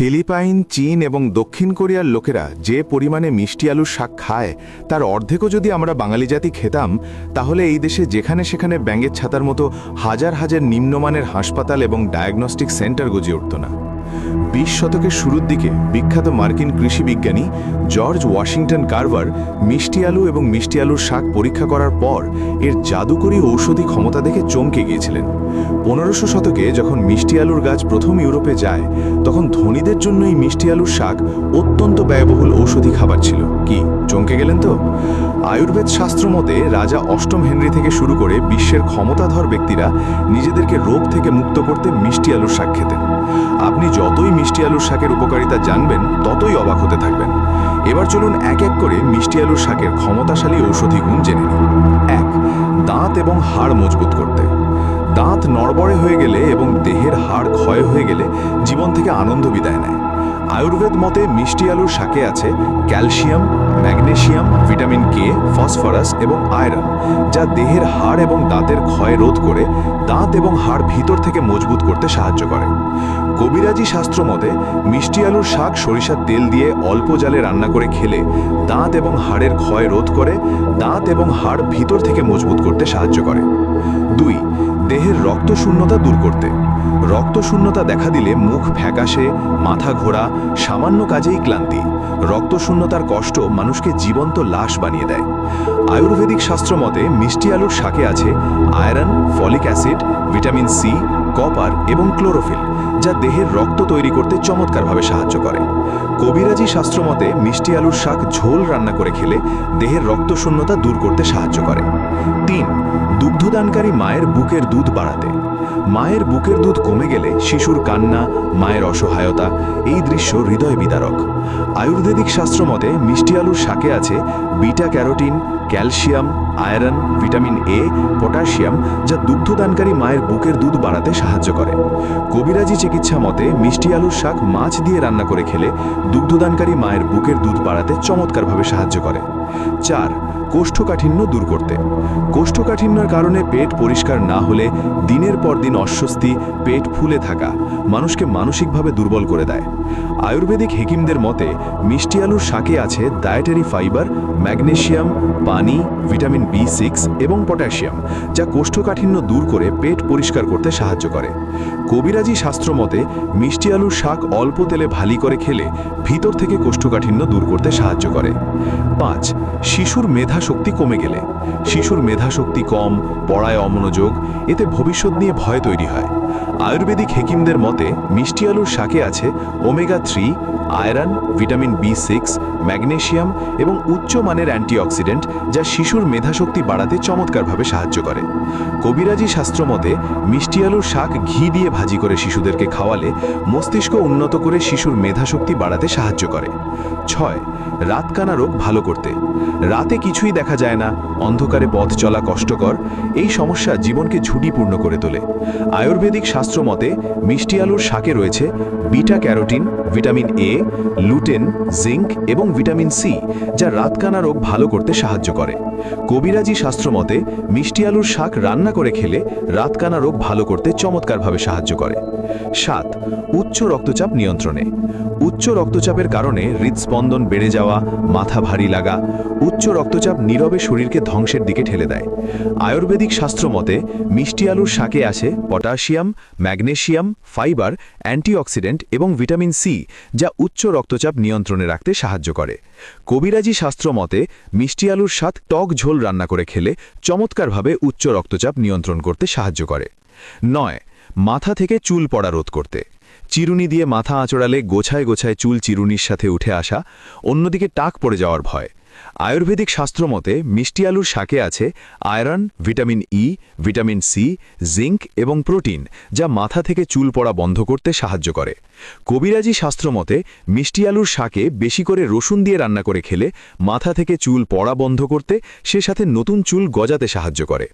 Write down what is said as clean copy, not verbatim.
Philippine, চীন এবং দক্ষিণ কোরিয়ার লোকেরা যে পরিমাণে মিষ্টি আলুর শাক খায় তার অর্ধেকও যদি আমরা বাঙালি জাতি খেতাম, তাহলে এই দেশে যেখানে সেখানে ব্যাঙের ছাতার মতো হাজার হাজার নিম্নমানের হাসপাতাল এবং ডায়াগনস্টিক সেন্টার গজিয়ে উঠত না। 20 শতকের শুরুর দিকে বিখ্যাত মার্কিন কৃষি বিজ্ঞানী জর্জ ওয়াশিংটন কার্ভার মিষ্টি আলু এবং মিষ্টি আলুর শাক পরীক্ষা করার পর এর জাদুকরী ঔষধি ক্ষমতা দেখে চমকে গিয়েছিলেন। 1500 শতকে যখন মিষ্টি আলুর গাছ প্রথম ইউরোপে যায়, তখন ধনীদের জন্য এই মিষ্টি আলুর শাক অত্যন্ত ব্যয়বহুল ঔষধি খাবার ছিল। কি চমকে গেলেন তো? আয়ুর্বেদ শাস্ত্র মতে রাজা অষ্টম হেনরি থেকে শুরু করে বিশ্বের ক্ষমতাধর ব্যক্তিরা নিজেদেরকে রোগ থেকে মুক্ত করতে মিষ্টি আলুর শাক খেতেন। আপনি যতই মিষ্টি আলুর শাকের উপকারিতা জানবেন, ততই অবাক হতে থাকবেন। এবার চলুন এক এক করে মিষ্টি আলুর শাকের ক্ষমতাশালী ঔষধি গুণ জেনে নিন। 1. দাঁত এবং হাড় মজবুত করতে। দাঁত নড়বড়ে হয়ে গেলে এবং দেহের হাড় ক্ষয় হয়ে গেলে জীবন থেকে আনন্দ বিদায় নেয়। আয়ুর্বেদ মতে মিষ্টি আলুর শাকে আছে calcium, magnesium, vitamin K, phosphorus এবং আয়রন, যা দেহের হাড় এবং দাঁতের ক্ষয় রোধ করে দাঁত এবং হাড় ভিতর থেকে মজবুত করতে সাহায্য করে। কবিরাজি শাস্ত্র মতে মিষ্টি আলুর শাক সরিষার তেল দিয়ে অল্প জালে রান্না করে খেলে দাঁত এবং হাড়ের ক্ষয় রোধ করে দাঁত এবং হাড় ভিতর থেকে মজবুত করতে সাহায্য করে। 2. দেহের রক্তশূন্যতা দূর করতে। রক্তশূন্যতা দেখা দিলে মুখ ফ্যাকাশে, মাথা ঘোরা, সামান্য কাজেই ক্লান্তি, রক্তশূন্যতার কষ্ট মানুষকে জীবন্ত লাশ বানিয়ে দেয়। আয়ুর্বেদিক শাস্ত্র মতে মিষ্টি আলুর শাকে আছে iron, folic acid, vitamin C, copper এবং ক্লোরোফিল, যা দেহের রক্ত তৈরি করতে চমৎকারভাবে সাহায্য করে। কবিরাজি শাস্ত্র মতে মিষ্টি আলুর শাক ঝোল রান্না করে খেলে দেহের রক্তশূন্যতা দূর করতে সাহায্য করে। 3. দুগ্ধদানকারী মায়ের বুকের দুধ বাড়াতে। মায়ের বুকের দুধ কমে গেলে শিশুর কান্না, মায়ের অসহায়তা, এই দৃশ্য হৃদয় বিদারক। আয়ুর্বেদিক শাস্ত্র মতে মিষ্টি আলুর শাকে আছে beta carotene, calcium, iron, vitamin A, potassium, যা দুগ্ধদানকারী মায়ের বুকের দুধ বাড়াতে সাহায্য করে। কবিরাজি চিকিৎসা মতে মিষ্টি আলুর শাক মাছ দিয়ে রান্না করে খেলে দুগ্ধদানকারী মায়ের বুকের দুধ বাড়াতে চমৎকারভাবে সাহায্য করে। 4. কোষ্ঠকাঠিন্য দূর করতে। কোষ্ঠকাঠিন্যের কারণে পেট পরিষ্কার না হলে দিনের পর দিন অস্বস্তি, পেট ফুলে থাকা মানুষকে মানসিকভাবে দুর্বল করে দেয়। আয়ুর্বেদিক হেকিমদের মতে মিষ্টি আলুর শাকে আছে ডায়েটারি ফাইবার, ম্যাগনেসিয়াম, পানি, ভিটামিন B6 এবং পটাশিয়াম, যা কোষ্ঠকাঠিন্য দূর করে পেট পরিষ্কার করতে সাহায্য করে। কবিরাজি শাস্ত্র মতে মিষ্টি আলুর শাক অল্প তেলে ভালি করে খেলে ভিতর থেকে কোষ্ঠকাঠিন্য দূর করতে সাহায্য করে। 5. শিশুর মেধা শক্তি কমে গেলে। শিশুর মেধা শক্তি কম, পড়ায় অমনোযোগ, এতে ভবিষ্যৎ নিয়ে ভয় তৈরি হয়। আয়ুর্বেদিক হেকিমদের মতে মিষ্টি আলুর শাকে আছে omega 3, iron, vitamin B6, magnesium এবং উচ্চমানের অ্যান্টিঅক্সিডেন্ট, যা শিশুর মেধাশক্তি বাড়াতে চমৎকারভাবে সাহায্য করে। কবিরাজি শাস্ত্র মতে মিষ্টি আলুর শাক ঘি দিয়ে ভাজি করে শিশুদেরকে খাওয়ালে মস্তিষ্ক উন্নত করে শিশুর মেধাশক্তি বাড়াতে সাহায্য করে। 6. রাতকানা রোগ ভালো করতে। রাতে কিছুই দেখা যায় না, অন্ধকারে পথ চলা কষ্টকর, এই সমস্যা জীবনকে ঝুঁকিপূর্ণ করে তোলে। আয়ুর্বেদিক শাস্ত্র মতে মিষ্টি আলুর শাকে রয়েছে beta carotene, vitamin A, lutein, zinc এবং ভিটামিন সি, যা রাতকানা রোগ ভালো করতে সাহায্য করে। কবিরাজি শাস্ত্র মতে মিষ্টি আলুর শাক রান্না করে খেলে রাতকানা রোগ ভালো করতে চমৎকারভাবে সাহায্য করে। 7. উচ্চ রক্তচাপ নিয়ন্ত্রণে। উচ্চ রক্তচাপের কারণে হৃদস্পন্দন বেড়ে যাওয়া, মাথা ভারী লাগা, উচ্চ রক্তচাপ নীরবে শরীরকে ধ্বংসের দিকে ঠেলে দেয়। আয়ুর্বেদিক শাস্ত্র মতে মিষ্টি আলুর শাকে আছে পটাশিয়াম, ম্যাগনেসিয়াম, ফাইবার, অ্যান্টিঅক্সিডেন্ট এবং ভিটামিন সি, যা উচ্চ রক্তচাপ নিয়ন্ত্রণে রাখতে সাহায্য করে। কবিরাজি শাস্ত্র মতে মিষ্টি আলুর স্বাদ টক ঝোল রান্না করে খেলে চমৎকারভাবে উচ্চ রক্তচাপ নিয়ন্ত্রণ করতে সাহায্য করে। 9. মাথা থেকে চুল পড়া রোধ করতে। চিরুনি দিয়ে মাথা আঁচড়ালে গোছায় গোছায় চুল চিরুনির সাথে উঠে আসা, অন্যদিকে টাক পড়ে যাওয়ার ভয়। আয়ুর্বেদিক শাস্ত্র মতে মিষ্টি আলুর শাকে আছে iron, vitamin E, vitamin C, zinc এবং প্রোটিন, যা মাথা থেকে চুল পড়া বন্ধ করতে সাহায্য করে। কবিরাজি শাস্ত্র মতে মিষ্টি আলুর শাকে বেশি করে রসুন দিয়ে রান্না করে খেলে মাথা থেকে চুল পড়া বন্ধ করতে, সে সাথে নতুন চুল গজাতে সাহায্য করে।